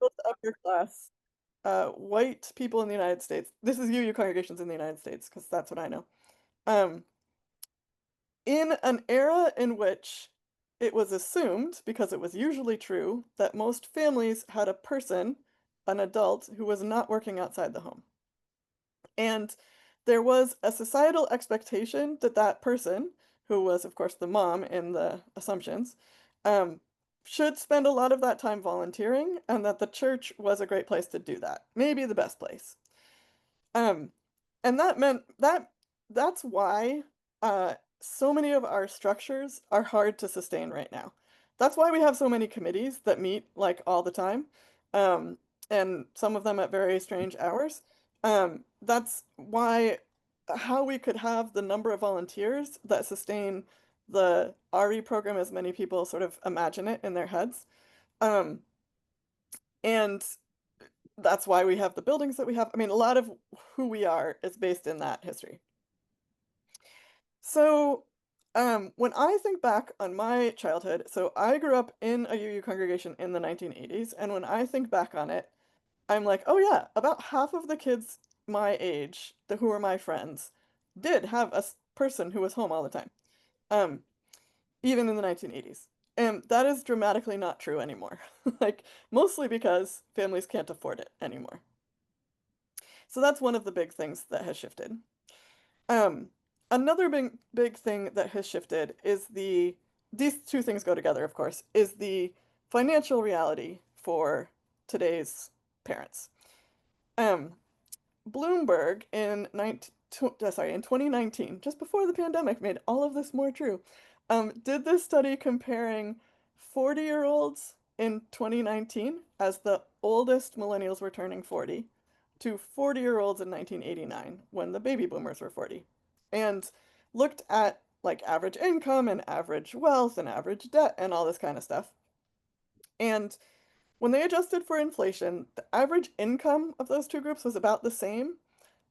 Both upper class, white people in the United States. This is UU congregations in the United States, because that's what I know. Um, in an era in which it was assumed, because it was usually true, that most families had a person, an adult, who was not working outside the home. And there was a societal expectation that that person, who was, of course, the mom in the assumptions, um, should spend a lot of that time volunteering, and that the church was a great place to do that, maybe the best place. Um, and that meant that's why so many of our structures are hard to sustain right now. That's why we have so many committees that meet like all the time, um, and some of them at very strange hours. That's why how we could have the number of volunteers that sustain the RE program as many people sort of imagine it in their heads. Um, and that's why we have the buildings that we have. I mean, a lot of who we are is based in that history. So, when I think back on my childhood, so I grew up in a UU congregation in the 1980s, and when I think back on it, I'm like, oh yeah, about half of the kids my age, who were my friends, did have a person who was home all the time, um, even in the 1980s. And that is dramatically not true anymore. Like, mostly because families can't afford it anymore. So that's one of the big things that has shifted. Um, Another big thing that has shifted is these two things go together, of course, is the financial reality for today's parents. Um, Bloomberg in 2019, just before the pandemic made all of this more true, did this study comparing 40-year-olds in 2019, as the oldest millennials were turning 40, to 40-year-olds in 1989, when the baby boomers were 40, and looked at like average income and average wealth and average debt and all this kind of stuff. And when they adjusted for inflation, the average income of those two groups was about the same,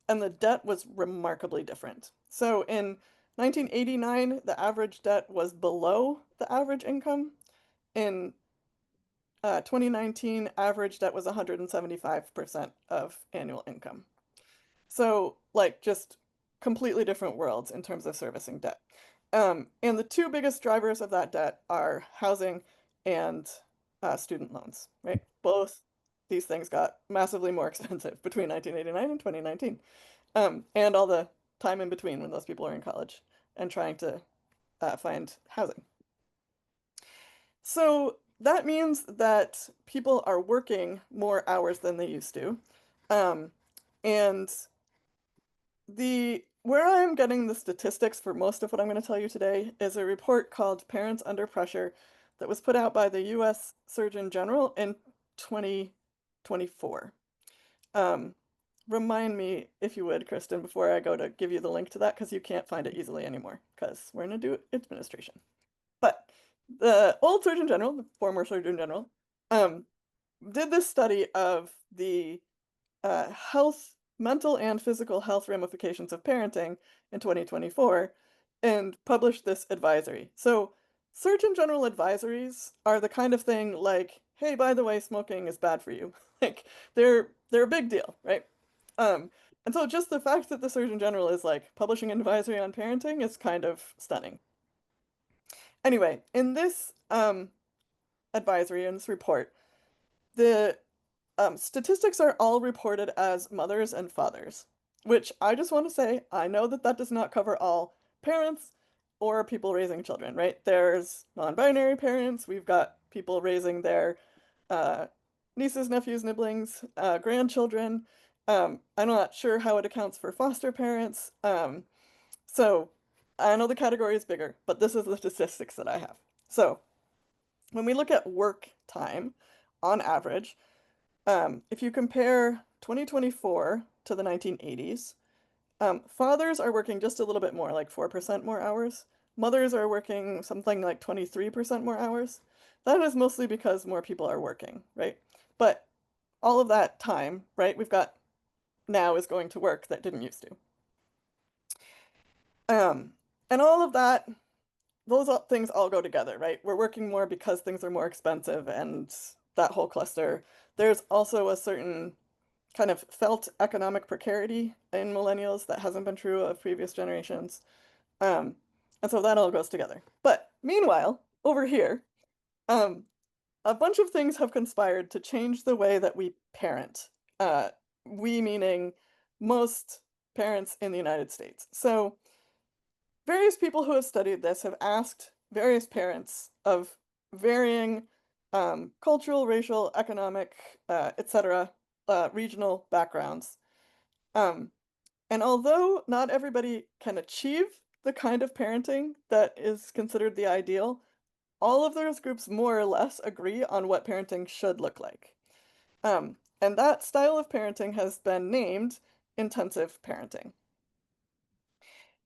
and the debt was remarkably different. So in 1989, the average debt was below the average income. In 2019, average debt was 175% of annual income. So, like, just completely different worlds in terms of servicing debt. And the two biggest drivers of that debt are housing and student loans, right? Both these things got massively more expensive between 1989 and 2019. And all the time in between when those people are in college and trying to find housing. So that means that people are working more hours than they used to. Um, and the where I'm getting the statistics for most of what I'm going to tell you today is a report called Parents Under Pressure that was put out by the US Surgeon General in 2024. Um, Remind me, if you would, Kristen, before I go to give you the link to that, because you can't find it easily anymore, because we're going to do administration. But the old Surgeon General, the former Surgeon General, um, did this study of the mental and physical health ramifications of parenting in 2024 and published this advisory. So, Surgeon General advisories are the kind of thing like, hey, by the way, smoking is bad for you. Like they're a big deal, right? And so just the fact that the Surgeon General is like publishing an advisory on parenting is kind of stunning. Anyway, in this advisory, in this report, the statistics are all reported as mothers and fathers, which I just want to say, I know that that does not cover all parents or people raising children, right? There's non-binary parents, we've got people raising their uh, nieces, nephews, nibblings, grandchildren. I'm not sure how it accounts for foster parents. So I know the category is bigger, but this is the statistics that I have. So when we look at work time on average, if you compare 2024 to the 1980s, fathers are working just a little bit more, like 4% more hours. Mothers are working something like 23% more hours. That is mostly because more people are working, right? But all of that time, right, we've got now is going to work that didn't used to. And all of that, those things all go together, right? We're working more because things are more expensive, and that whole cluster. There's also a certain kind of felt economic precarity in millennials that hasn't been true of previous generations. Um, and so that all goes together. But meanwhile, over here, um, a bunch of things have conspired to change the way that we parent. We meaning most parents in the United States. So various people who have studied this have asked various parents of varying cultural, racial, economic, etc., regional backgrounds. Um, and although not everybody can achieve the kind of parenting that is considered the ideal, all of those groups more or less agree on what parenting should look like. And that style of parenting has been named intensive parenting.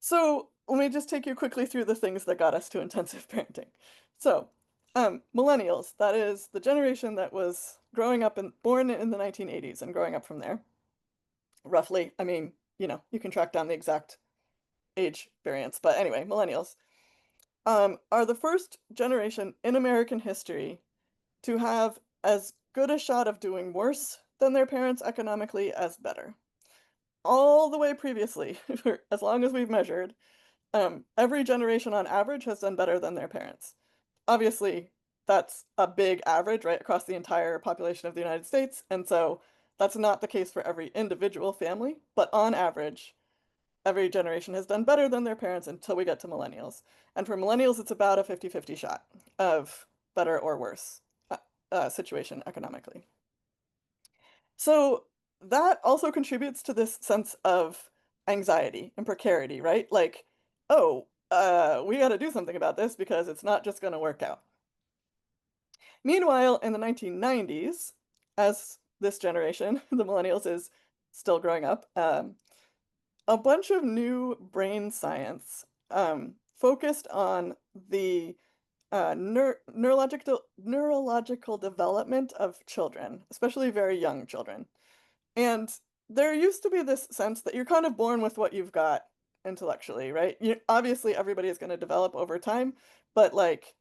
So let me just take you quickly through the things that got us to intensive parenting. So, millennials, that is the generation that was growing up and born in the 1980s and growing up from there, roughly. I mean, you can track down the exact age variance, but anyway, millennials, are the first generation in American history to have as good a shot of doing worse than their parents economically as better. All the way previously, for as long as we've measured, every generation on average has done better than their parents. Obviously, that's a big average, right, across the entire population of the United States, and so that's not the case for every individual family, but on average, every generation has done better than their parents until we get to millennials. And for millennials, it's about a 50-50 shot of better or worse situation economically. So that also contributes to this sense of anxiety and precarity, right? Like, oh, we got to do something about this because it's not just going to work out. Meanwhile, in the 1990s, as this generation, the millennials, is still growing up, a bunch of new brain science focused on the neurological development of children, especially very young children. And there used to be this sense that you're kind of born with what you've got intellectually, right? Obviously, everybody is going to develop over time, but like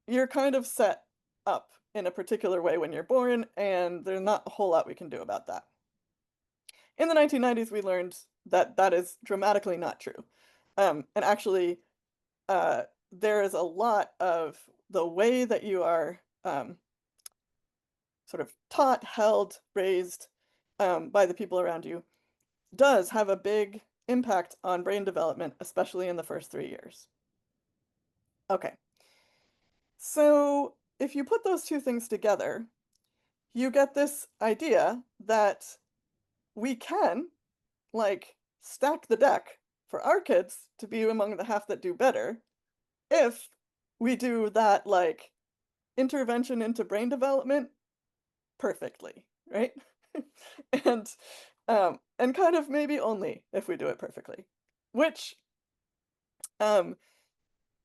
you're kind of set up in a particular way when you're born, and there's not a whole lot we can do about that. In the 1990s, we learned that that is dramatically not true. And actually, uh, there is a lot of the way that you are sort of taught, held, raised by the people around you does have a big impact on brain development, especially in the first 3 years. Okay, so if you put those two things together, you get this idea that we can, like, stack the deck for our kids to be among the half that do better if we do that, like, intervention into brain development perfectly, right? And and kind of maybe only if we do it perfectly, which um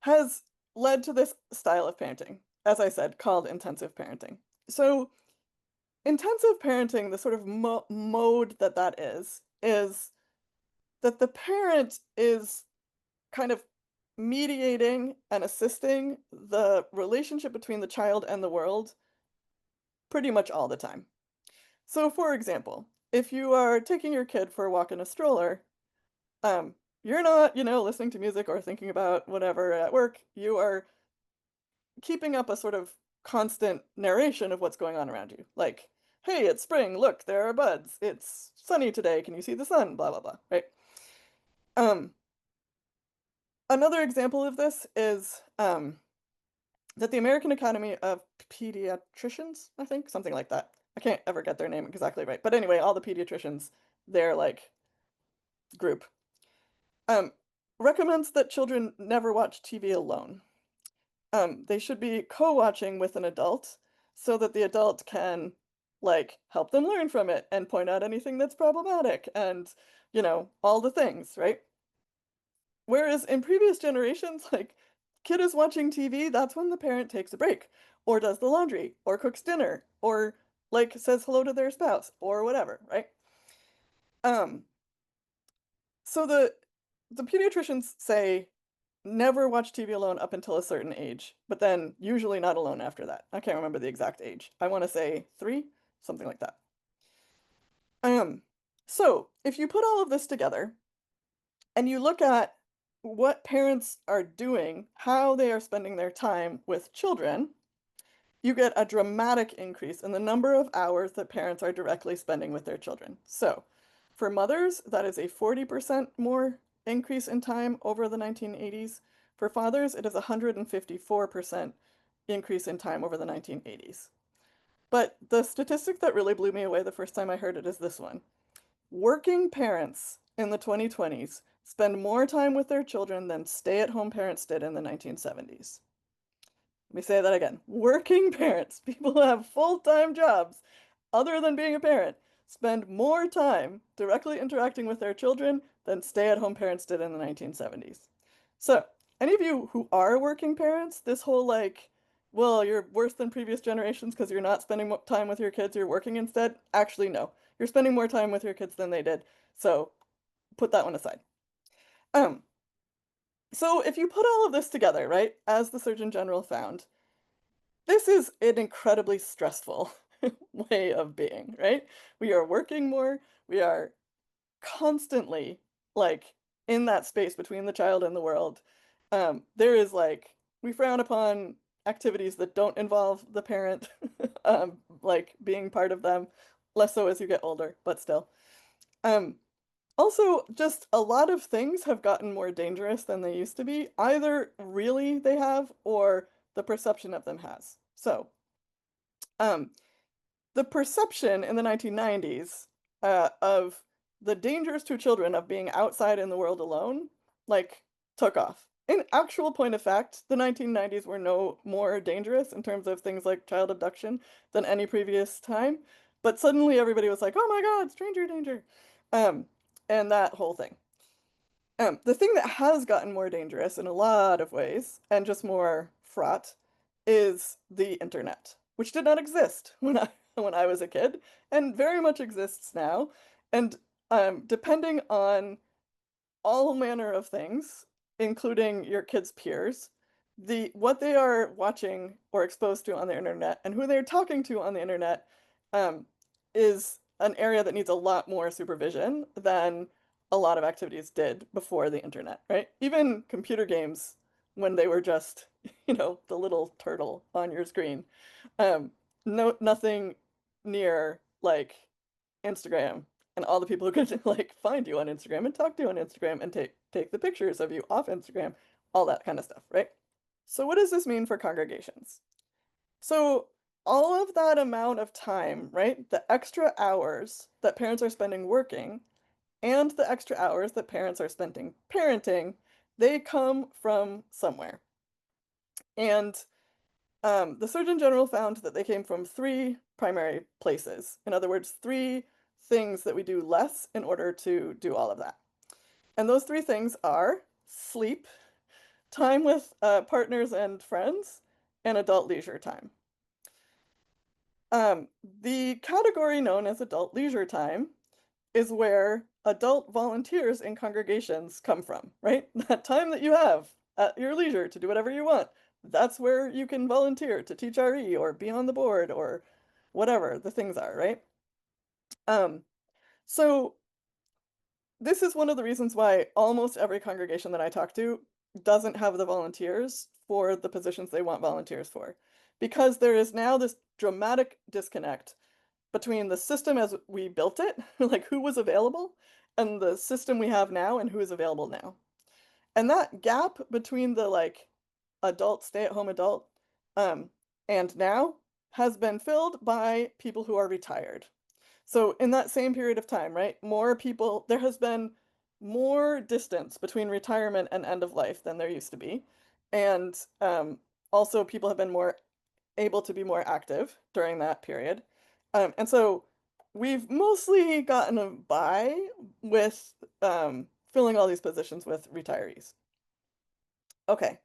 has led to this style of parenting, as I said, called intensive parenting. So, intensive parenting, the sort of mode that that is that the parent is kind of mediating and assisting the relationship between the child and the world pretty much all the time. So, for example, if you are taking your kid for a walk in a stroller, um, you're not, listening to music or thinking about whatever at work. You are keeping up a sort of constant narration of what's going on around you. Like, hey, it's spring, look, there are buds. It's sunny today. Can you see the sun? Blah blah blah, right? Um, Another example of this is that the American Academy of Pediatricians, I think, something like that. I can't ever get their name exactly right. But anyway, all the pediatricians, their like group, um, recommends that children never watch TV alone. They should be co-watching with an adult so that the adult can, like, help them learn from it and point out anything that's problematic and, all the things, right? Whereas in previous generations, like, kid is watching TV, that's when the parent takes a break, or does the laundry, or cooks dinner, or, like, says hello to their spouse, or whatever, right? Um, so the pediatricians say never watch TV alone up until a certain age, but then usually not alone after that. I can't remember the exact age. I want to say 3, something like that. Um, so if you put all of this together and you look at what parents are doing, how they are spending their time with children, you get a dramatic increase in the number of hours that parents are directly spending with their children. So, for mothers, that is a 40% more increase in time over the 1980s. For fathers, it is a 154% increase in time over the 1980s. But the statistic that really blew me away the first time I heard it is this one. Working parents in the 2020s spend more time with their children than stay-at-home parents did in the 1970s. Let me say that again. Working parents, people who have full-time jobs other than being a parent, spend more time directly interacting with their children than stay-at-home parents did in the 1970s. So, any of you who are working parents, this whole like, well, you're worse than previous generations because you're not spending time with your kids, you're working instead. Actually, no. You're spending more time with your kids than they did. So, put that one aside. Um, so if you put all of this together, right, as the Surgeon General found, this is an incredibly stressful way of being, right? We are working more, we are constantly like in that space between the child and the world. There is like we frown upon activities that don't involve the parent, like being part of them, less so as you get older, but still. Um, Also, just a lot of things have gotten more dangerous than they used to be. Either really they have, or the perception of them has. So, um, the perception in the 1990s of the dangers to children of being outside in the world alone, like, took off. In actual point of fact, the 1990s were no more dangerous in terms of things like child abduction than any previous time, but suddenly everybody was like, "Oh my God, stranger danger," um, and that whole thing. The thing that has gotten more dangerous in a lot of ways, and just more fraught, is the internet, which did not exist when I was a kid, and very much exists now. And depending on all manner of things, including your kids' peers, what they are watching or exposed to on the internet and who they're talking to on the internet um, is an area that needs a lot more supervision than a lot of activities did before the internet, right? Even computer games, when they were just, the little turtle on your screen, um, nothing near like Instagram and all the people who could like find you on Instagram and talk to you on Instagram and take the pictures of you off Instagram, all that kind of stuff, right? So what does this mean for congregations? So all of that amount of time, right? The extra hours that parents are spending working and the extra hours that parents are spending parenting, they come from somewhere. And the Surgeon General found that they came from 3 primary places. In other words, 3 things that we do less in order to do all of that. And those 3 things are sleep, time with partners and friends, and adult leisure time. The category known as adult leisure time is where adult volunteers in congregations come from, right? That time that you have at your leisure to do whatever you want, that's where you can volunteer to teach RE or be on the board or whatever the things are, right? Um, so this is one of the reasons why almost every congregation that I talk to doesn't have the volunteers for the positions they want volunteers for. Because there is now this dramatic disconnect between the system as we built it, like who was available, and the system we have now and who is available now. And that gap between the like adult, stay-at-home adult, um, and now has been filled by people who are retired. So in that same period of time, right, there has been more distance between retirement and end of life than there used to be. And also people have been more able to be more active during that period. And so we've mostly gotten by with filling all these positions with retirees. Okay,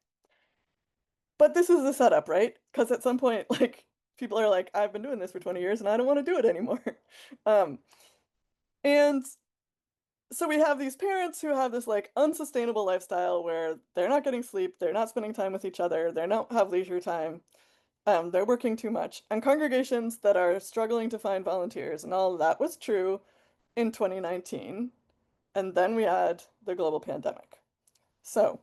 but this is the setup, right? Because at some point, like, people are like, I've been doing this for 20 years and I don't want to do it anymore. Um, and so we have these parents who have this like unsustainable lifestyle where they're not getting sleep, they're not spending time with each other, they don't have leisure time, they're working too much, and congregations that are struggling to find volunteers, and all of that was true in 2019. And then we had the global pandemic. So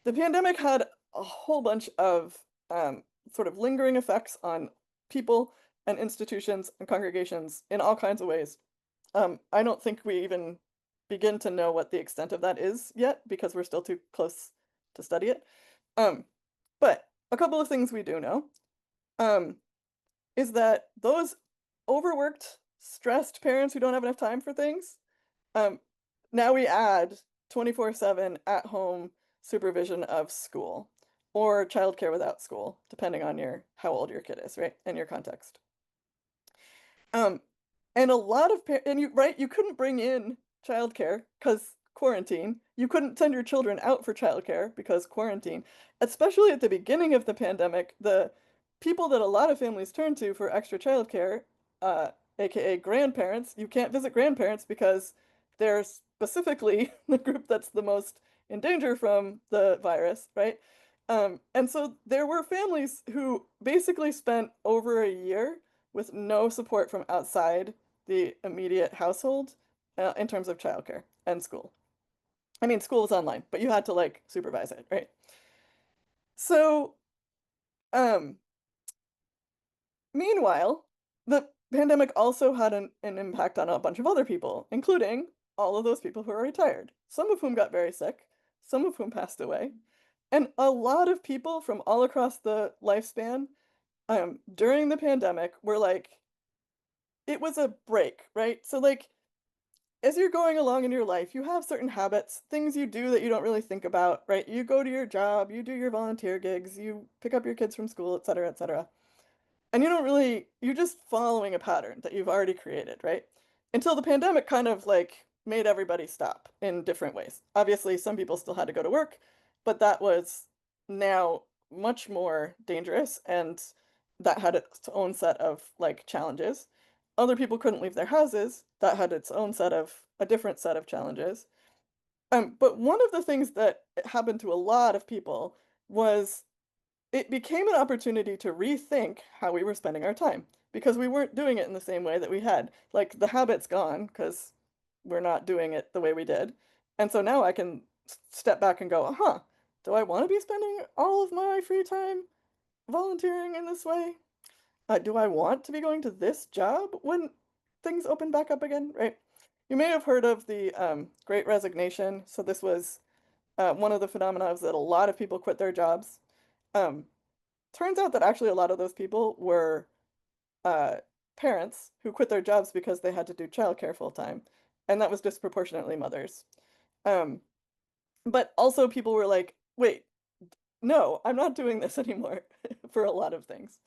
the pandemic had a whole bunch of sort of lingering effects on people and institutions and congregations in all kinds of ways. I don't think we even begin to know what the extent of that is yet because we're still too close to study it. Um, but a couple of things we do know um, is that those overworked, stressed parents who don't have enough time for things, um, now we add 24/7 at-home supervision of school or childcare without school, depending on your how old your kid is, right? And your context. Um, and a lot of and you right, you couldn't bring in childcare because quarantine. You couldn't send your children out for childcare because quarantine. Especially at the beginning of the pandemic, the people that a lot of families turn to for extra childcare, aka grandparents, you can't visit grandparents because they're specifically the group that's the most in danger from the virus, right? And so there were families who basically spent over a year with no support from outside the immediate household in terms of childcare and school. I mean, school was online, but you had to like supervise it, right? So, um, meanwhile, the pandemic also had an impact on a bunch of other people, including all of those people who are retired, some of whom got very sick, some of whom passed away, and a lot of people from all across the lifespan during the pandemic were like, it was a break, right? So, like, as you're going along in your life, you have certain habits, things you do that you don't really think about, right? You go to your job, you do your volunteer gigs, you pick up your kids from school, etc., etc. And you don't really, you're just following a pattern that you've already created, right? Until the pandemic kind of like made everybody stop in different ways. Obviously, some people still had to go to work, but that was now much more dangerous and that had its own set of like challenges. Other people couldn't leave their houses. That had its own set of a different set of challenges. But one of the things that happened to a lot of people was it became an opportunity to rethink how we were spending our time because we weren't doing it in the same way that we had. Like the habit's gone because we're not doing it the way we did. And so now I can step back and go, huh, do I want to be spending all of my free time volunteering in this way? Do I want to be going to this job when things open back up again? Right? You may have heard of the Great Resignation. So this was one of the phenomena that a lot of people quit their jobs. Um, Turns out that actually a lot of those people were uh, parents who quit their jobs because they had to do childcare full time, and that was disproportionately mothers. Um, but also people were like, "Wait, no, I'm not doing this anymore," for a lot of things.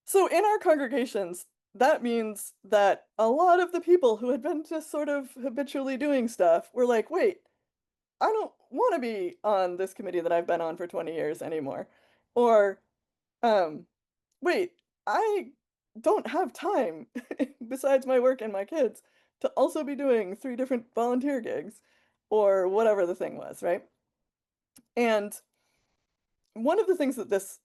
So in our congregations, that means that a lot of the people who had been just sort of habitually doing stuff were like, "Wait, I don't want to be on this committee that I've been on for 20 years anymore," or um, wait, I don't have time besides my work and my kids to also be doing 3 different volunteer gigs or whatever the thing was, right? And one of the things that this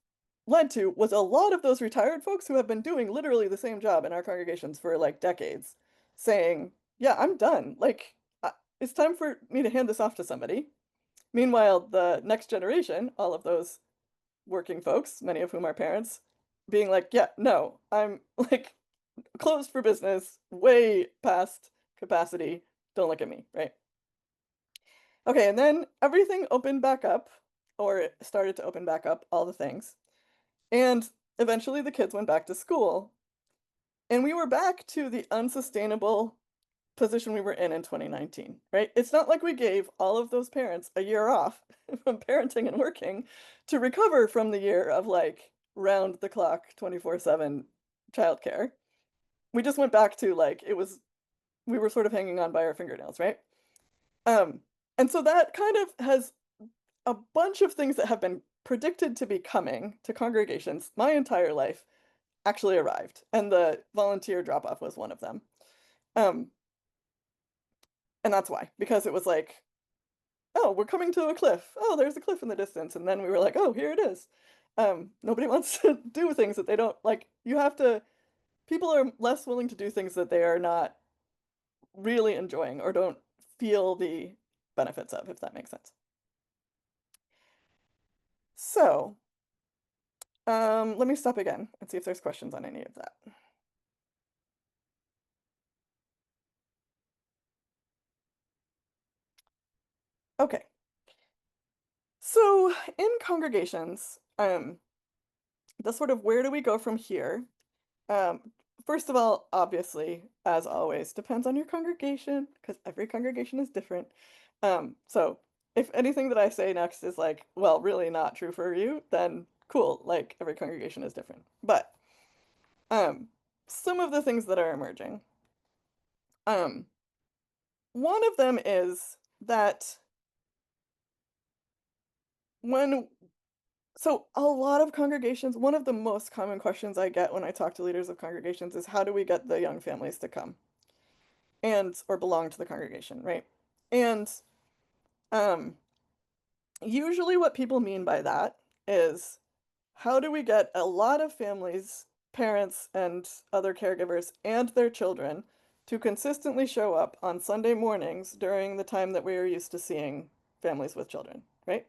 led to was a lot of those retired folks who have been doing literally the same job in our congregations for like decades saying, "Yeah, I'm done. Like, it's time for me to hand this off to somebody." Meanwhile, the next generation, all of those working folks, many of whom are parents, being like, "Yeah, no, I'm like closed for business, way past capacity. Don't look at me," right? Okay, and then everything opened back up, or it started to open back up, all the things. And eventually the kids went back to school. And we were back to the unsustainable position we were in 2019, right? It's not like we gave all of those parents a year off from parenting and working to recover from the year of like round the clock 24/7 childcare. We just went back to like it was we were sort of hanging on by our fingernails, right? Um, and so that kind of has a bunch of things that have been predicted to be coming to congregations my entire life actually arrived, and the volunteer drop off was one of them. Um, And that's why, because it was like, oh, we're coming to a cliff. Oh, there's a cliff in the distance. And then we were like, oh, here it is. Nobody wants to do things that they don't like. You have to, people are less willing to do things that they are not really enjoying or don't feel the benefits of, if that makes sense. So, let me stop again and see if there's questions on any of that. Okay. So, in congregations, the sort of where do we go from here? Um, First of all, obviously, as always, depends on your congregation because every congregation is different. So if anything that I say next is like, well, really not true for you, then cool, like every congregation is different. But um, some of the things that are emerging, um, one of them is that when so a lot of congregations, one of the most common questions I get when I talk to leaders of congregations is how do we get the young families to come and or belong to the congregation, right? And um usually what people mean by that is how do we get a lot of families, parents and other caregivers and their children to consistently show up on Sunday mornings during the time that we are used to seeing families with children, right?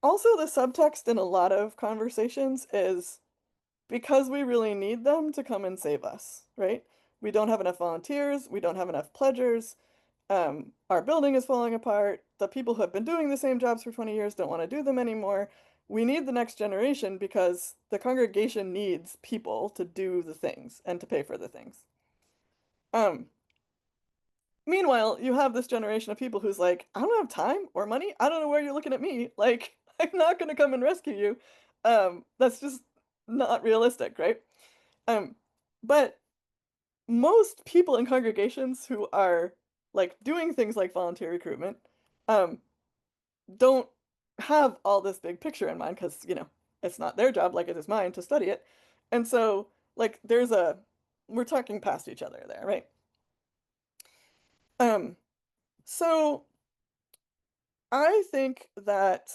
Also, the subtext in a lot of conversations is because we really need them to come and save us, right? We don't have enough volunteers, we don't have enough pledgers, our building is falling apart, the people who have been doing the same jobs for 20 years don't want to do them anymore. We need the next generation because the congregation needs people to do the things and to pay for the things. Um, Meanwhile, you have this generation of people who's like, I don't have time or money. I don't know where you're looking at me. Like, I'm not going to come and rescue you. That's just not realistic, right? Um, but most people in congregations who are like doing things like volunteer recruitment, um, don't have all this big picture in mind because, it's not their job like it is mine to study it. And so, like, we're talking past each other there, right? Um, so I think that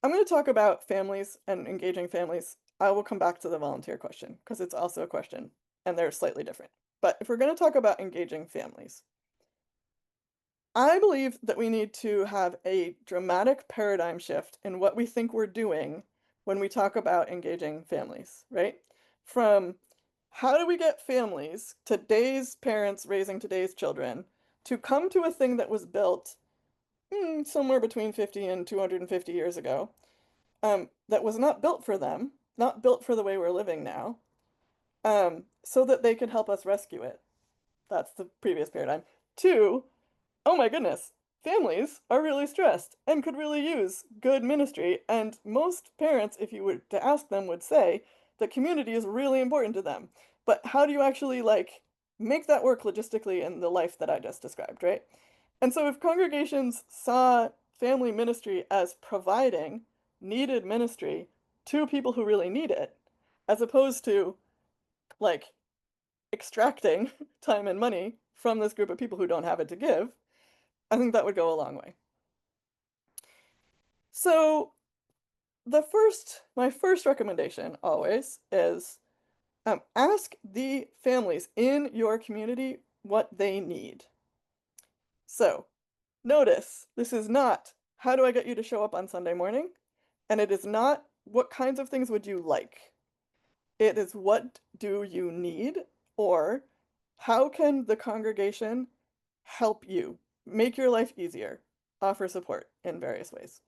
I'm going to talk about families and engaging families. I will come back to the volunteer question because it's also a question and they're slightly different. But if we're going to talk about engaging families, I believe that we need to have a dramatic paradigm shift in what we think we're doing when we talk about engaging families, right? From how do we get families, today's parents raising today's children, to come to a thing that was built somewhere between 50 and 250 years ago, that was not built for them, not built for the way we're living now, so that they could help us rescue it. That's the previous paradigm. Two, oh my goodness, families are really stressed and could really use good ministry. And most parents, if you were to ask them, would say that community is really important to them. But how do you actually like make that work logistically in the life that I just described, right? And so if congregations saw family ministry as providing needed ministry to people who really need it, as opposed to like extracting time and money from this group of people who don't have it to give, I think that would go a long way. So my first recommendation always is ask the families in your community what they need. So notice this is not how do I get you to show up on Sunday morning? And it is not what kinds of things would you like? It is what do you need? Or how can the congregation help you make your life easier, offer support in various ways?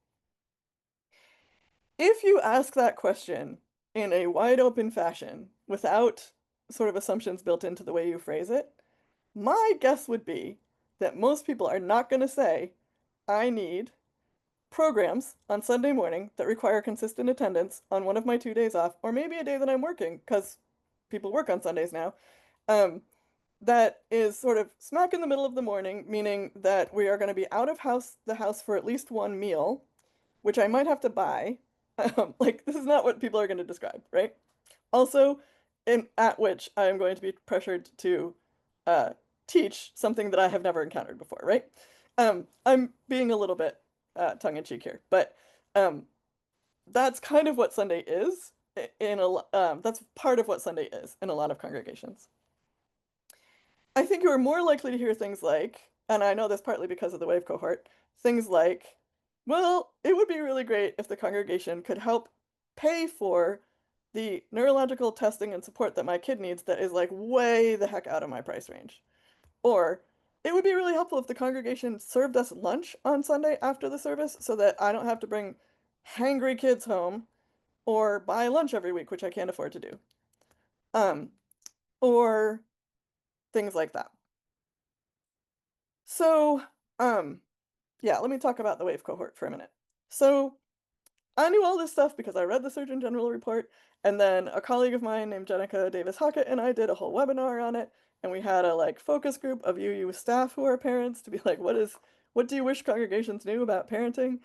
If you ask that question in a wide open fashion without sort of assumptions built into the way you phrase it, my guess would be that most people are not going to say, I need programs on Sunday morning that require consistent attendance on one of my 2 days off, or maybe a day that I'm working, because people work on Sundays now, that is sort of smack in the middle of the morning, meaning that we are going to be out of the house for at least one meal, which I might have to buy. Like, this is not what people are going to describe, right? Also, at which I am going to be pressured to uh, teach something that I have never encountered before, right? I'm being a little bit tongue in cheek here, but um, that's kind of what Sunday is that's part of what Sunday is in a lot of congregations. I think you are more likely to hear things like, and I know this partly because of the wave cohort, things like, well, it would be really great if the congregation could help pay for the neurological testing and support that my kid needs that is like way the heck out of my price range. Or it would be really helpful if the congregation served us lunch on Sunday after the service so that I don't have to bring hangry kids home or buy lunch every week, which I can't afford to do. Um, or things like that. So, um, yeah, let me talk about the WAVE cohort for a minute. So, I knew all this stuff because I read the Surgeon General report, and then a colleague of mine named Jenica Davis Hockett and I did a whole webinar on it, and we had a like focus group of UU staff who are parents to be like, what do you wish congregations knew about parenting?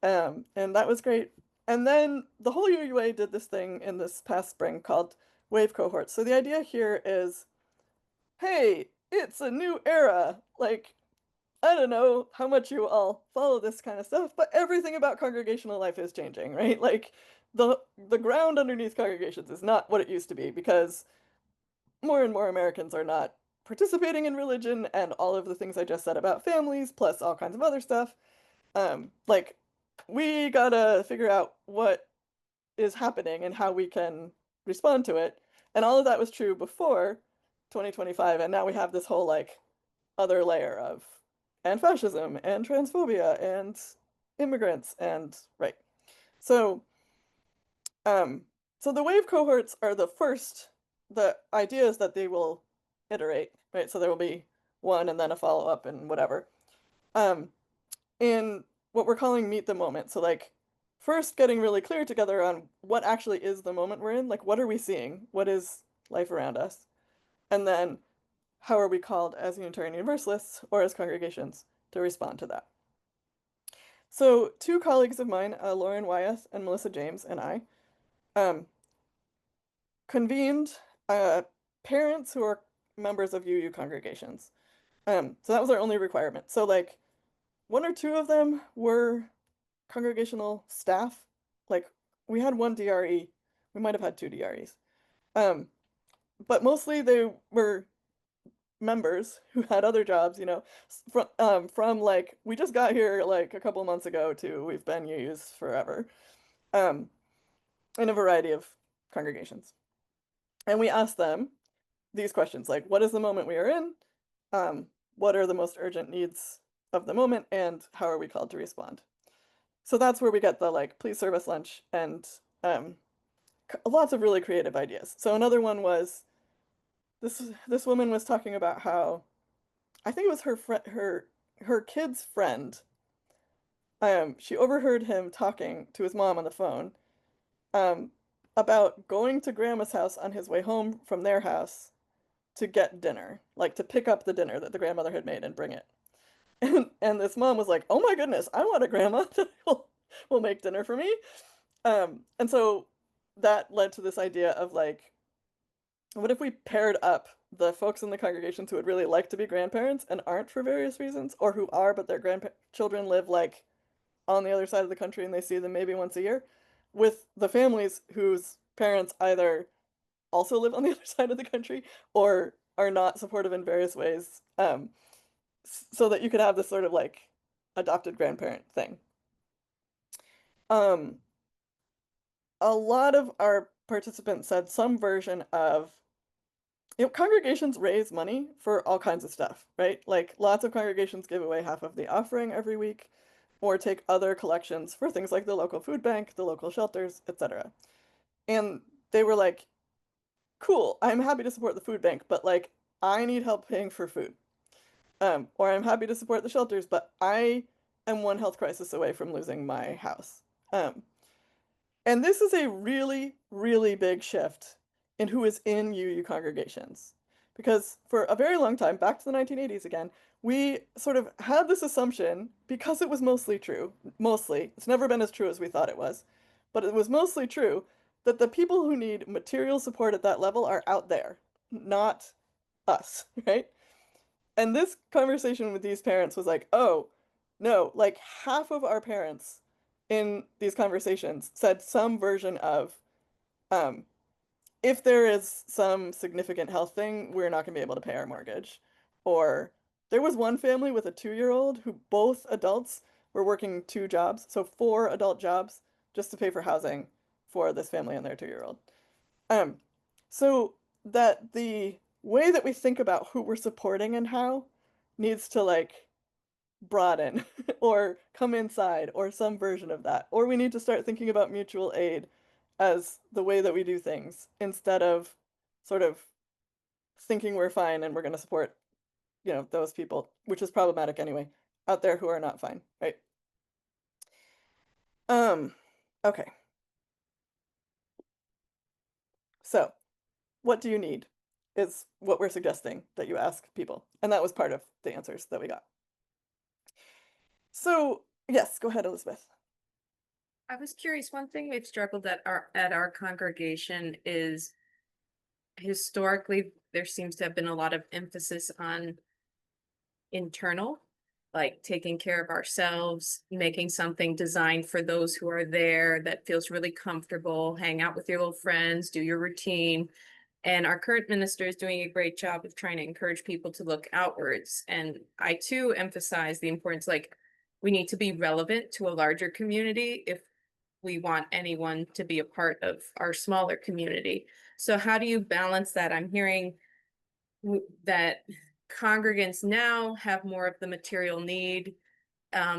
And that was great. And then the whole UUA did this thing in this past spring called WAVE cohort. So the idea here is, hey, it's a new era. Like, I don't know how much you all follow this kind of stuff, but everything about congregational life is changing, right? Like the ground underneath congregations is not what it used to be because more and more Americans are not participating in religion and all of the things I just said about families, plus all kinds of other stuff. Like we gotta figure out what is happening and how we can respond to it. And all of that was true before 2025, and now we have this whole like other layer of and fascism and transphobia and immigrants and right. So um so the wave cohorts are the idea is that they will iterate, right? So there will be one and then a follow-up and whatever. Um in what we're calling meet the moment. So like first getting really clear together on what actually is the moment we're in, like what are we seeing? What is life around us? And then how are we called as Unitarian Universalists or as congregations to respond to that? So, two colleagues of mine, Lauren Wyeth and Melissa James, and I, um, convened parents who are members of UU congregations. So that was our only requirement. So, like, one or two of them were congregational staff. Like, we had one DRE. We might have had two DREs. Um, but mostly they were members who had other jobs, from like we just got here like a couple months ago to we've been UUs forever, um, in a variety of congregations. And we asked them these questions like, what is the moment we are in? What are the most urgent needs of the moment? And how are we called to respond? So that's where we get the like, please serve us lunch and lots of really creative ideas. So another one was this woman was talking about how I think it was her kid's friend. She overheard him talking to his mom on the phone, um, about going to grandma's house on his way home from their house to get dinner, like to pick up the dinner that the grandmother had made and bring it. And this mom was like, "Oh my goodness, I want a grandma that will make dinner for me." And so that led to this idea of like, what if we paired up the folks in the congregations who would really like to be grandparents and aren't for various reasons, or who are but their grandchildren live like on the other side of the country and they see them maybe once a year, with the families whose parents either also live on the other side of the country or are not supportive in various ways, so that you could have this sort of like adopted grandparent thing. Um, a lot of our participants said some version of congregations raise money for all kinds of stuff, right? Like lots of congregations give away half of the offering every week or take other collections for things like the local food bank, the local shelters, etc. And they were like, cool, I'm happy to support the food bank, but like I need help paying for food. Or I'm happy to support the shelters, but I am one health crisis away from losing my house. And this is a really, really big shift in who is in UU congregations. Because for a very long time, back to the 1980s again, we sort of had this assumption, because it was mostly true, mostly, it's never been as true as we thought it was, but it was mostly true, that the people who need material support at that level are out there, not us, right? And this conversation with these parents was like, oh, no, like half of our parents in these conversations said some version of, um, if there is some significant health thing, we're not going to be able to pay our mortgage. Or there was one family with a 2-year-old who both adults were working 2 jobs, so 4 adult jobs, just to pay for housing for this family and their 2-year-old. Um, so that the way that we think about who we're supporting and how needs to like broaden or come inside or some version of that. Or we need to start thinking about mutual aid as the way that we do things instead of sort of thinking we're fine and we're going to support, those people, which is problematic anyway, out there who are not fine, right? Um, okay. So, what do you need is what we're suggesting that you ask people. And that was part of the answers that we got. So, yes, go ahead, Elizabeth. I was curious, one thing we've struggled at our congregation is historically there seems to have been a lot of emphasis on internal, like taking care of ourselves, making something designed for those who are there that feels really comfortable, hang out with your little friends, do your routine. And our current minister is doing a great job of trying to encourage people to look outwards. And I too emphasize the importance, like, we need to be relevant to a larger community if we want anyone to be a part of our smaller community. So how do you balance that? I'm hearing that congregants now have more of the material need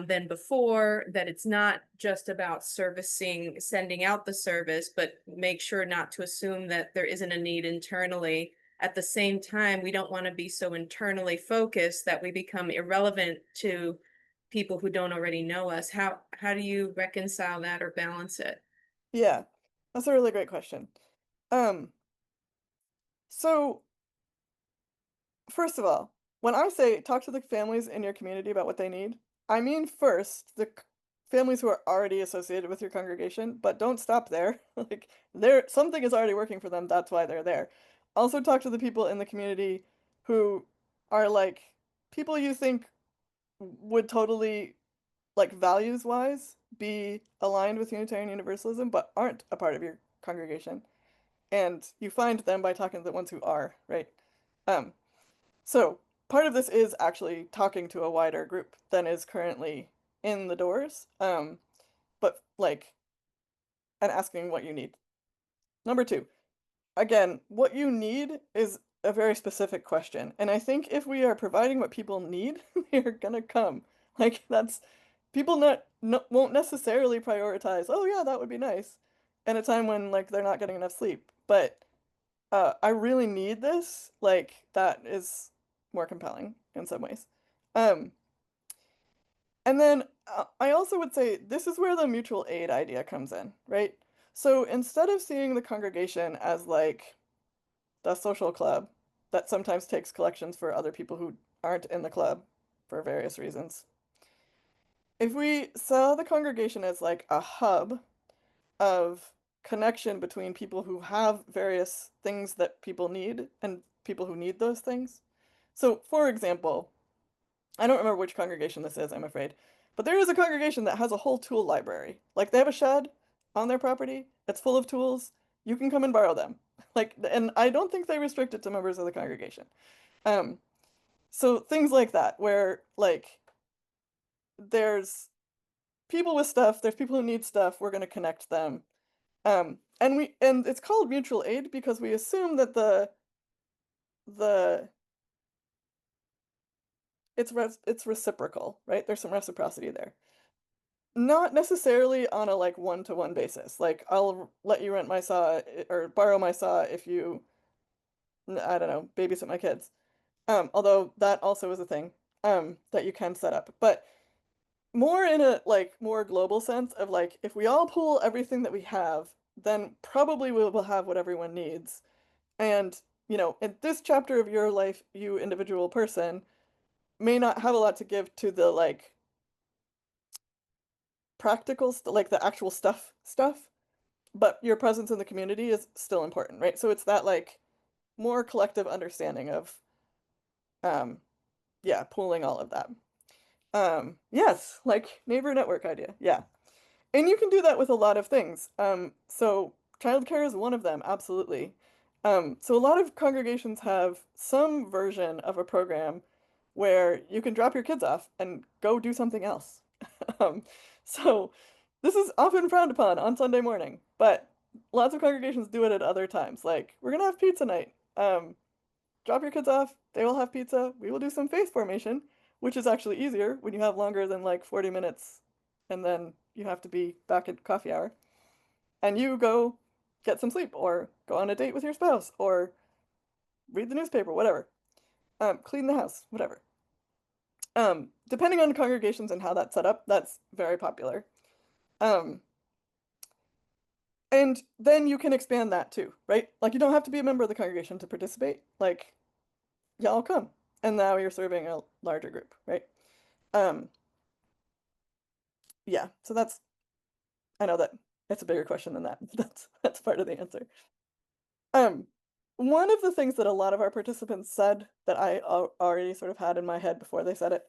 than before, that it's not just about servicing, sending out the service, but make sure not to assume that there isn't a need internally. At the same time, we don't want to be so internally focused that we become irrelevant to people who don't already know us. How do you reconcile that or balance it? Yeah, that's a really great question. Um, so first of all, when I say talk to the families in your community about what they need, I mean first the families who are already associated with your congregation, but don't stop there. Like there something is already working for them, that's why they're there. Also talk to the people in the community who are like people you think would totally like values wise be aligned with Unitarian Universalism but aren't a part of your congregation. And you find them by talking to the ones who are, right? Um, so part of this is actually talking to a wider group than is currently in the doors, but like, and asking what you need. Number two, again, what you need is a very specific question. And I think if we are providing what people need, they're gonna come. Like that's people not no, won't necessarily prioritize, oh yeah, that would be nice, in a time when like they're not getting enough sleep. But I really need this, like that is more compelling in some ways. Um, and then I also would say this is where the mutual aid idea comes in, right? So instead of seeing the congregation as like the social club that sometimes takes collections for other people who aren't in the club for various reasons, if we saw the congregation as like a hub of connection between people who have various things that people need and people who need those things. So, for example, I don't remember which congregation this is, I'm afraid, but there is a congregation that has a whole tool library. Like they have a shed on their property, it's full of tools. You can come and borrow them. Like, and I don't think they restrict it to members of the congregation. Um, so things like that, where like there's people with stuff, there's people who need stuff, we're going to connect them. And it's called mutual aid because we assume that the it's reciprocal, right? There's some reciprocity there. Not necessarily on a like one-to-one basis. Like I'll let you rent my saw or borrow my saw if you, I don't know, babysit my kids. Although that also is a thing that you can set up. But more in a like more global sense of like if we all pool everything that we have, then probably we will have what everyone needs. And, in this chapter of your life, you individual person may not have a lot to give to the like practical like the actual stuff, but your presence in the community is still important, right? So it's that like more collective understanding of um yeah, pooling all of that. Yes, like neighbor network idea. Yeah. And you can do that with a lot of things. So childcare is one of them, absolutely. So a lot of congregations have some version of a program where you can drop your kids off and go do something else. Um, so this is often frowned upon on Sunday morning, but lots of congregations do it at other times. Like, we're gonna have pizza night. Drop your kids off, they will have pizza, we will do some faith formation, which is actually easier when you have longer than like 40 minutes and then you have to be back at coffee hour. And you go get some sleep or go on a date with your spouse or read the newspaper, whatever. Clean the house, whatever. Depending on congregations and how that's set up, that's very popular. Um, and then you can expand that too, right? Like you don't have to be a member of the congregation to participate. Like y'all come. And now you're serving a larger group, right? Um, yeah, so that's I know that it's a bigger question than that. That's part of the answer. Um, one of the things that a lot of our participants said that I already sort of had in my head before they said it,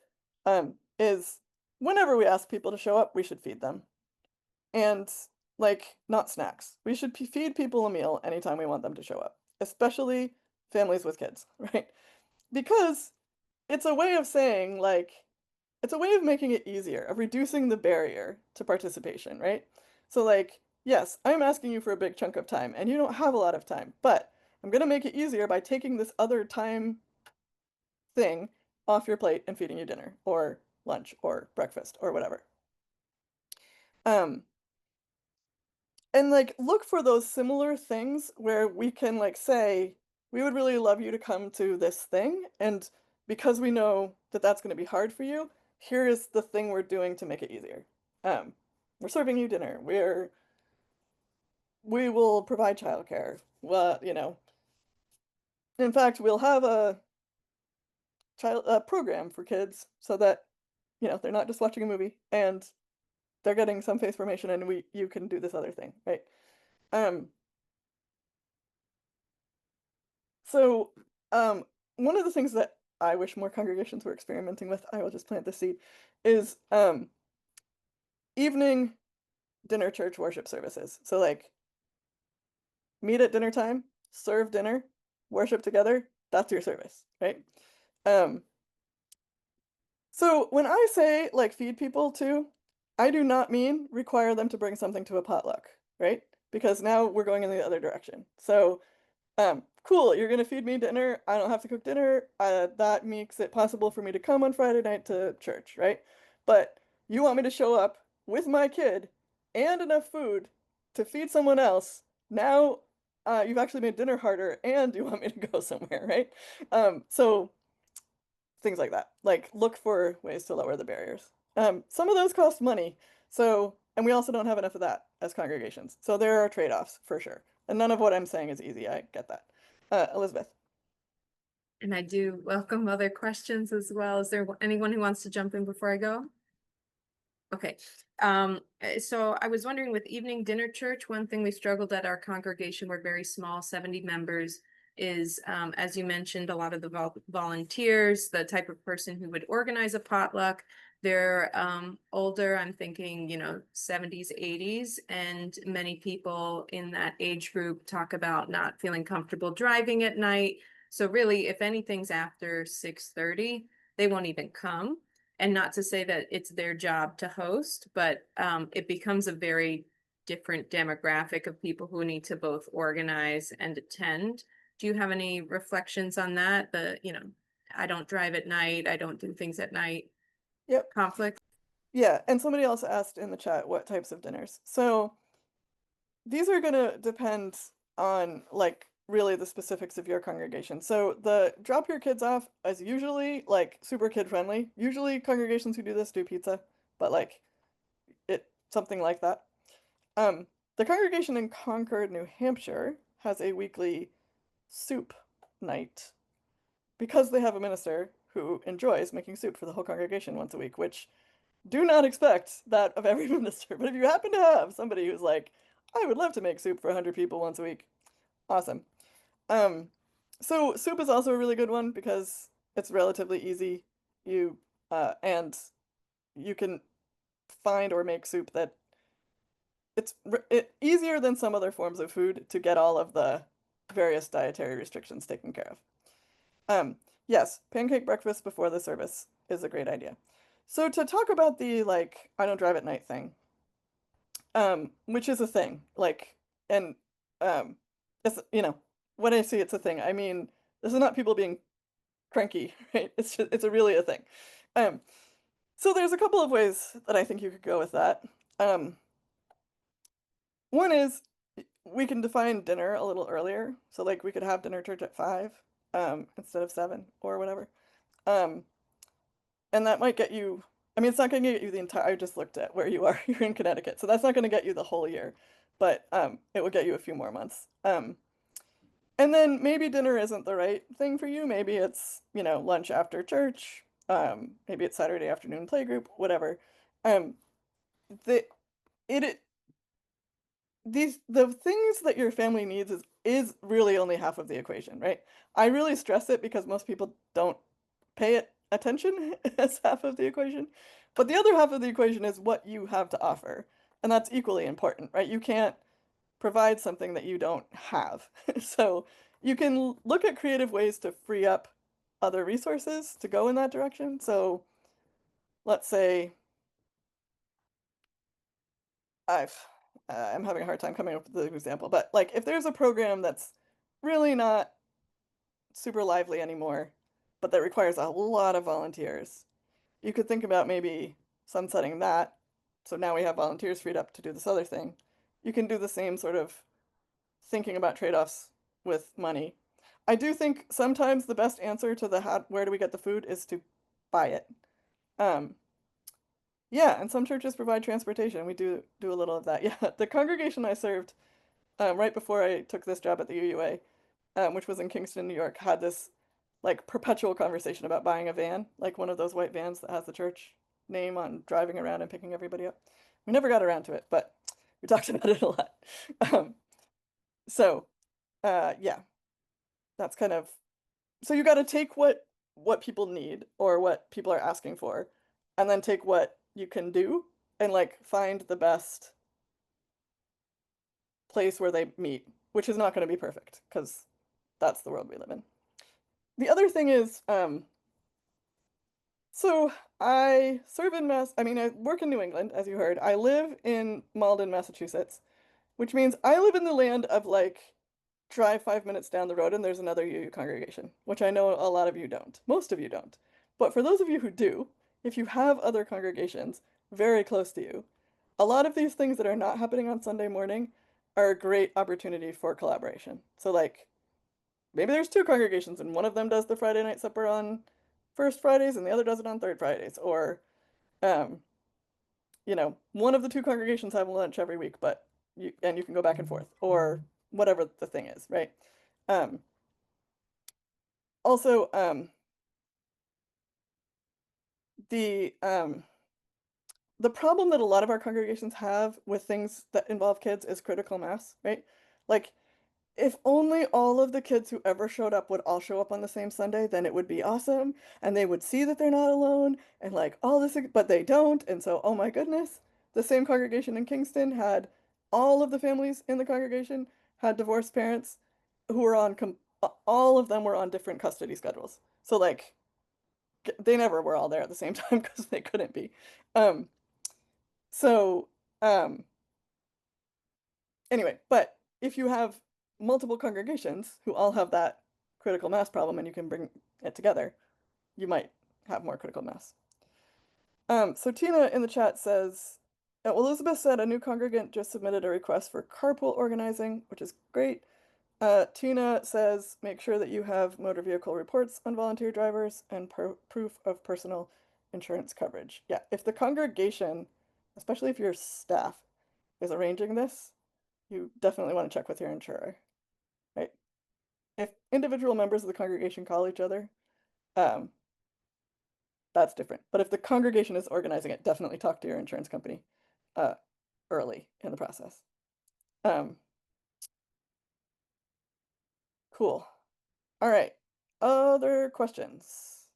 is whenever we ask people to show up, we should feed them. And like not snacks. We should feed people a meal anytime we want them to show up, especially families with kids, right? Because it's a way of saying like it's a way of making it easier, of reducing the barrier to participation, right? So like, yes, I'm asking you for a big chunk of time and you don't have a lot of time, but I'm going to make it easier by taking this other time thing off your plate and feeding you dinner or lunch or breakfast or whatever. Um, and like look for those similar things where we can like say, we would really love you to come to this thing. And because we know that that's going to be hard for you, here is the thing we're doing to make it easier. Um, we're serving you dinner. We will provide childcare. Well, in fact, we'll have a child program for kids so that they're not just watching a movie and they're getting some face formation, and we you can do this other thing, right? Um, So, um, one of the things that I wish more congregations were experimenting with, I will just plant the seed, is evening dinner church worship services. So, like, meet at dinner time, serve dinner, worship together. That's your service, right? Um, so when I say like feed people too, I do not mean require them to bring something to a potluck, right? Because now we're going in the other direction. So cool, you're gonna feed me dinner. I don't have to cook dinner. That makes it possible for me to come on Friday night to church, right? But you want me to show up with my kid and enough food to feed someone else. Now, you've actually made dinner harder and you want me to go somewhere, right? So things like that. Like, look for ways to lower the barriers. Some of those cost money. So, and we also don't have enough of that as congregations. So there are trade-offs for sure. And none of what I'm saying is easy. I get that. Elizabeth. And I do welcome other questions as well. Is there anyone who wants to jump in before I go? Okay. So I was wondering with evening dinner church, one thing we struggled at our congregation, we're very small, 70 members, is as you mentioned, a lot of the volunteers, the type of person who would organize a potluck, they're older, I'm thinking, 70s, 80s, and many people in that age group talk about not feeling comfortable driving at night. So really, if anything's after 6:30, they won't even come. And not to say that it's their job to host, but it becomes a very different demographic of people who need to both organize and attend. Do you have any reflections on that? I don't drive at night, I don't do things at night, Yep. conflict? Yeah. And somebody else asked in the chat what types of dinners. So these are going to depend on like really the specifics of your congregation. So the drop your kids off is usually like super kid friendly. Usually congregations who do this do pizza, but like something like that. The congregation in Concord, New Hampshire has a weekly soup night because they have a minister who enjoys making soup for the whole congregation once a week, which do not expect that of every minister. But if you happen to have somebody who's like, I would love to make soup for 100 people once a week, awesome. Um, so soup is also a really good one because it's relatively easy. You and you can find or make soup that easier than some other forms of food to get all of the various dietary restrictions taken care of. Yes, pancake breakfast before the service is a great idea. So to talk about the like I don't drive at night thing, which is a thing, like and um it's when I say it's a thing, I mean this is not people being cranky, right? It's a really a thing. Um, so there's a couple of ways that I think you could go with that. Um, One is we can define dinner a little earlier. So like we could have dinner church at 5 instead of 7 or whatever. Um, and that might get you I mean it's not going to get you the entire I just looked at where you are. You're in Connecticut. So that's not going to get you the whole year, but it will get you a few more months. And then maybe dinner isn't the right thing for you. Maybe it's, lunch after church. Maybe it's Saturday afternoon playgroup, whatever. Um, the it the things that your family needs is really only half of the equation, right? I really stress it because most people don't pay it attention as half of the equation. But the other half of the equation is what you have to offer. And that's equally important, right? You can't provide something that you don't have. So you can look at creative ways to free up other resources to go in that direction. So let's say I've I'm having a hard time coming up with an example, but like if there's a program that's really not super lively anymore, but that requires a lot of volunteers, you could think about maybe sunsetting that. So now we have volunteers freed up to do this other thing. You can do the same sort of thinking about trade-offs with money. I do think sometimes the best answer to the where do we get the food is to buy it. Um, yeah, and some churches provide transportation. We do a little of that. Yeah, the congregation I served right before I took this job at the UUA, which was in Kingston, New York, had this like perpetual conversation about buying a van, like one of those white vans that has the church name on driving around and picking everybody up. We never got around to it, but we talked about it a lot. Um, so yeah, that's kind of so you got to take what people need or what people are asking for, and then take what you can do and like find the best place where they meet, which is not going to be perfect because that's the world we live in. The other thing is, so I serve in I mean, I work in New England, as you heard. I live in Malden, Massachusetts, which means I live in the land of like drive 5 minutes down the road and there's another UU congregation, which I know a lot of you don't. Most of you don't. But for those of you who do, if you have other congregations very close to you, a lot of these things that are not happening on Sunday morning are a great opportunity for collaboration. So like maybe there's two congregations and one of them does the Friday night supper on first Fridays and the other does it on third Fridays. Or, um, one of the two congregations have lunch every week, but you can go back and forth or whatever the thing is, right? Um, Also, the um, the problem that a lot of our congregations have with things that involve kids is critical mass, right? Like, if only all of the kids who ever showed up would all show up on the same Sunday, then it would be awesome, and they would see that they're not alone, and like all this, but they don't, and so, oh my goodness, the same congregation in Kingston had all of the families in the congregation had divorced parents who were on, all of them were on different custody schedules. So like, they never were all there at the same time because they couldn't be. Um, so, um, anyway, but if you have multiple congregations who all have that critical mass problem and you can bring it together, you might have more critical mass. So Tina in the chat says, Elizabeth said a new congregant just submitted a request for carpool organizing, which is great. Tina says, make sure that you have motor vehicle reports on volunteer drivers and proof of personal insurance coverage. Yeah, if the congregation, especially if your staff is arranging this, you definitely want to check with your insurer, right? If individual members of the congregation call each other, um, that's different. But if the congregation is organizing it, definitely talk to your insurance company uh, early in the process. Um, cool. All right. Other questions?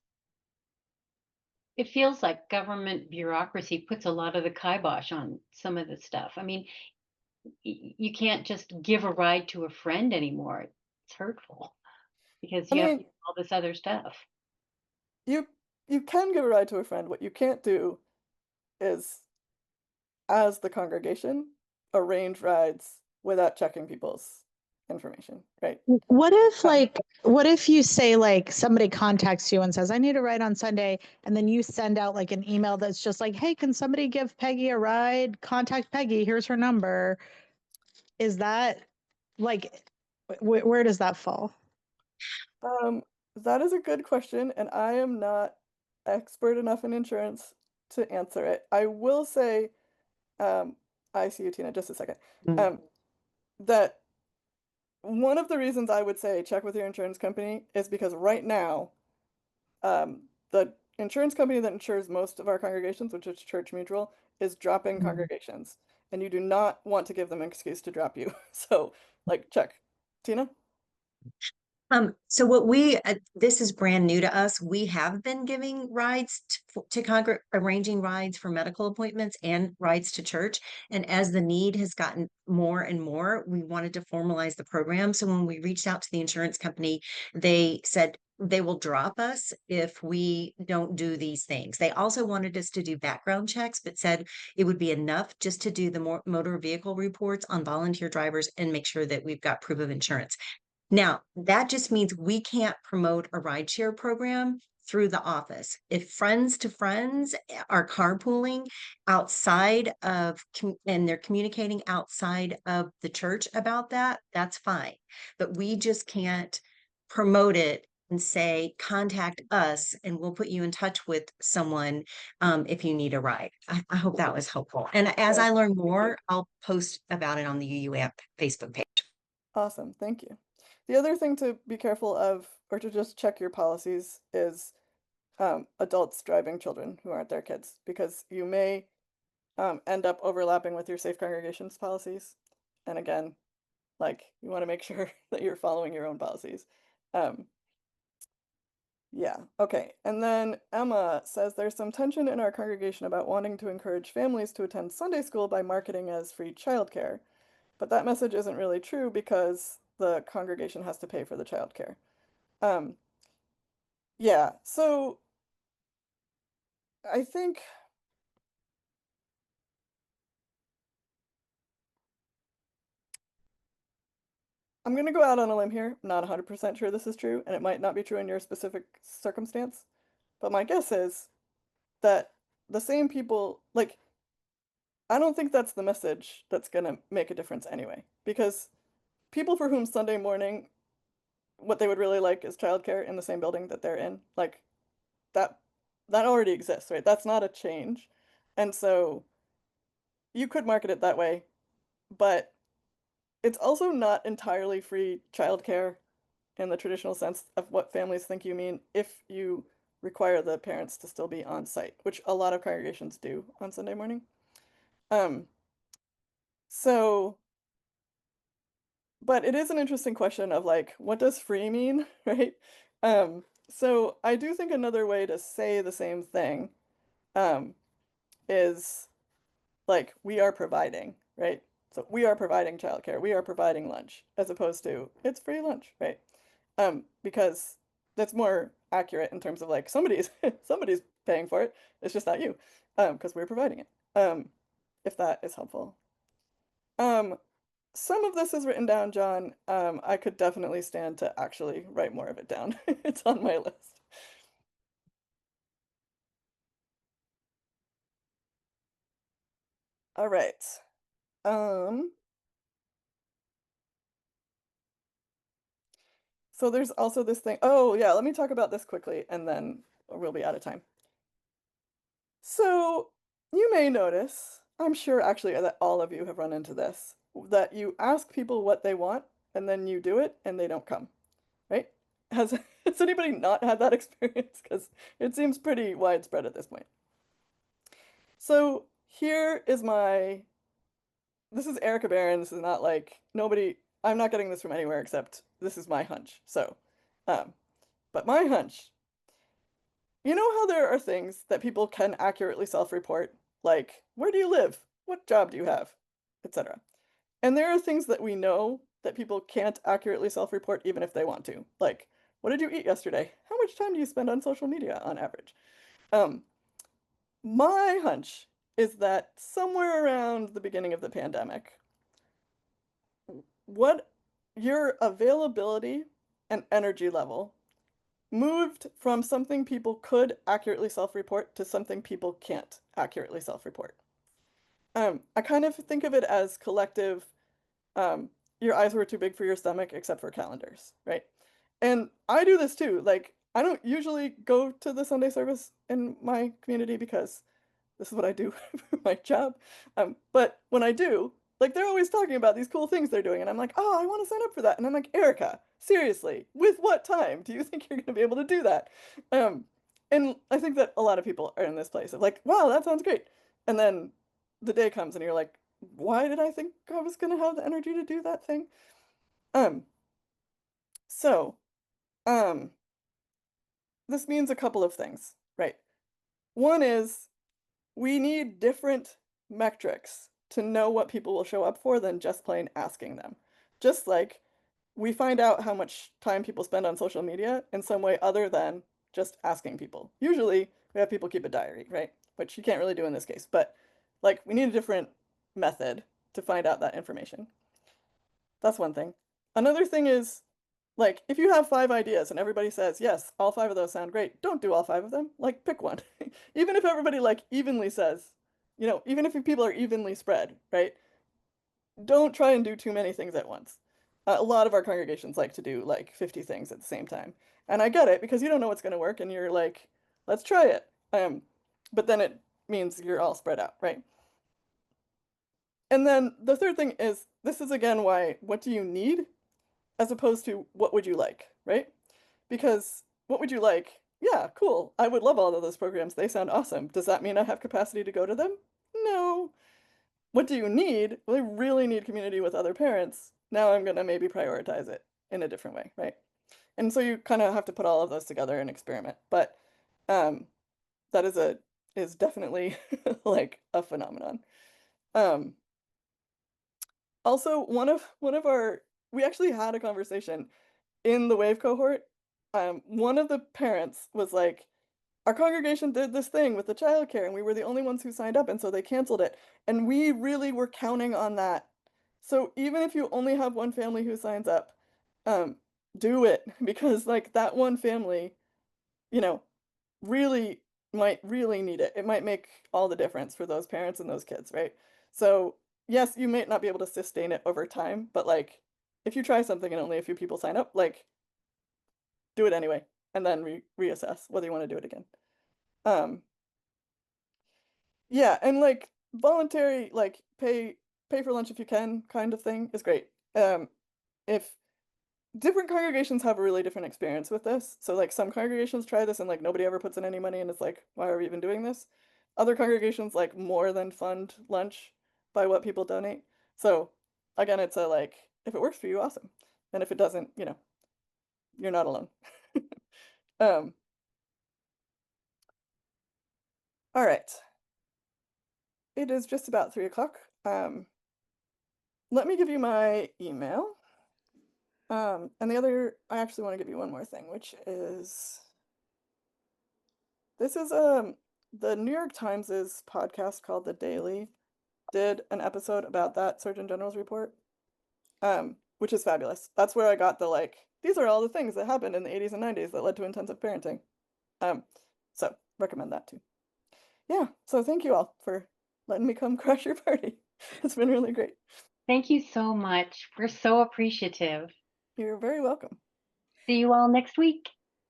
It feels like government bureaucracy puts a lot of the kibosh on some of the stuff. I mean, you can't just give a ride to a friend anymore. It's hurtful because I you have to mean, do all this other stuff. you you can give a ride to a friend. What you can't do is, as the congregation, arrange rides without checking people's information, right? What if Um, what if you say like somebody contacts you and says, I need a ride on Sunday, and then you send out like an email that's just like, hey, can somebody give Peggy a ride? Contact Peggy, here's her number. Is that like where does that fall? um, that is a good question, and I am not expert enough in insurance to answer it. I will say, um, I see you, Tina, just a second. Mm. Um, that one of the reasons I would say check with your insurance company is because right now, the insurance company that insures most of our congregations, which is Church Mutual, is dropping Mhm. congregations, and you do not want to give them an excuse to drop you. So, like, check. Tina? So what we this is brand new to us. We have been giving rides arranging rides for medical appointments and rides to church. And as the need has gotten more and more, we wanted to formalize the program. So when we reached out to the insurance company, they said they will drop us if we don't do these things. They also wanted us to do background checks, but said it would be enough just to do the motor vehicle reports on volunteer drivers and make sure that we've got proof of insurance. Now, that just means we can't promote a rideshare program through the office. If friends to friends are carpooling outside of, and they're communicating outside of the church about that, that's fine. But we just can't promote it and say, contact us and we'll put you in touch with someone if you need a ride. I hope that was helpful. And as Yeah, I learn thank you. more, I'll post about it on the UUAMP Facebook page. Awesome, thank you. The other thing to be careful of, or to just check your policies, is adults driving children who aren't their kids, because you may end up overlapping with your safe congregations policies. And again, like, you want to make sure that you're following your own policies. Um, yeah, okay. And then Emma says there's some tension in our congregation about wanting to encourage families to attend Sunday school by marketing as free childcare. But that message isn't really true because the congregation has to pay for the childcare. Um, yeah, so I think I'm gonna go out on a limb here. I'm not 100% sure this is true, and it might not be true in your specific circumstance. But my guess is that the same people, like, I don't think that's the message that's gonna make a difference anyway. Because people for whom Sunday morning, what they would really like is childcare in the same building that they're in, like, that that already exists, right? That's not a change. And so you could market it that way, but it's also not entirely free childcare in the traditional sense of what families think you mean if you require the parents to still be on site, which a lot of congregations do on Sunday morning. Um, so, but it is an interesting question of like, what does free mean, right? So I do think another way to say the same thing, um, is like we are providing, right? So we are providing childcare, we are providing lunch, as opposed to it's free lunch, right? Because that's more accurate in terms of like somebody's somebody's paying for it. It's just not you, because we're providing it. If that is helpful. Um, some of this is written down, John. I could definitely stand to actually write more of it down. It's on my list. All right. Um, so there's also this thing. Oh, yeah, let me talk about this quickly and then we'll be out of time. So you may notice, I'm sure actually that all of you have run into this, that you ask people what they want and then you do it and they don't come, right? Has has anybody not had that experience? Because it seems pretty widespread at this point. So here is this is Erica Barron. This is not like nobody, I'm not getting this from anywhere except this is my hunch. So, um, but my hunch, you know how there are things that people can accurately self-report, like where do you live? What job do you have? Etc. And there are things that we know that people can't accurately self-report even if they want to. Like, what did you eat yesterday? How much time do you spend on social media on average? Um, my hunch is that somewhere around the beginning of the pandemic, what your availability and energy level moved from something people could accurately self-report to something people can't accurately self-report. I kind of think of it as collective, um, your eyes were too big for your stomach except for calendars, right? And I do this too. Like, I don't usually go to the Sunday service in my community because this is what I do for my job. But when I do, like they're always talking about these cool things they're doing, and I'm like, oh, I want to sign up for that. And I'm like, Erica, seriously, with what time do you think you're going to be able to do that? Um, and I think that a lot of people are in this place of like, wow, that sounds great. And then the day comes and you're like, why did I think I was going to have the energy to do that thing? Um, so, um, this means a couple of things, right? One is we need different metrics to know what people will show up for than just plain asking them. Just like we find out how much time people spend on social media in some way other than just asking people. Usually we have people keep a diary, right? Which you can't really do in this case, but like we need a different method to find out that information. That's one thing. Another thing is, like, if you have 5 ideas and everybody says, yes, all 5 of those sound great, don't do all 5 of them. Like, pick one. Even if everybody, like, evenly says, even if people are evenly spread, right? Don't try and do too many things at once. A lot of our congregations like to do, like, 50 things at the same time. And I get it, because you don't know what's going to work, and you're like, let's try it. But then it means you're all spread out, right? And then the third thing is, this is again why, what do you need? As opposed to what would you like, right? Because what would you like? Yeah, cool. I would love all of those programs. They sound awesome. Does that mean I have capacity to go to them? No. What do you need? Well, I really need community with other parents. Now I'm gonna maybe prioritize it in a different way, right? And so you kind of have to put all of those together and experiment. But um, that is definitely like a phenomenon. Um, Also, one of our we actually had a conversation in the wave cohort. One of the parents was like, our congregation did this thing with the childcare, and we were the only ones who signed up, and so they canceled it. And we really were counting on that. So even if you only have one family who signs up, um, do it because like that one family, you know, really might really need it. It might make all the difference for those parents and those kids, right? So, yes, you might not be able to sustain it over time, but like if you try something and only a few people sign up, like do it anyway and then reassess whether you want to do it again. Yeah, and like voluntary like pay for lunch if you can kind of thing is great. If different congregations have a really different experience with this. So like some congregations try this and like nobody ever puts in any money and it's like, why are we even doing this? Other congregations like more than fund lunch by what people donate. So again, it's a like, if it works for you, awesome. And if it doesn't, you're not alone. Um, all right. It is just about 3 o'clock. Let me give you my email. And I actually want to give you one more thing, which is this is the New York Times's podcast called The Daily did an episode about that Surgeon General's report, which is fabulous. That's where I got the like, these are all the things that happened in the 80s and 90s that led to intensive parenting. So recommend that too. Yeah, so thank you all for letting me come crash your party. It's been really great. Thank you so much. We're so appreciative. You're very welcome. See you all next week.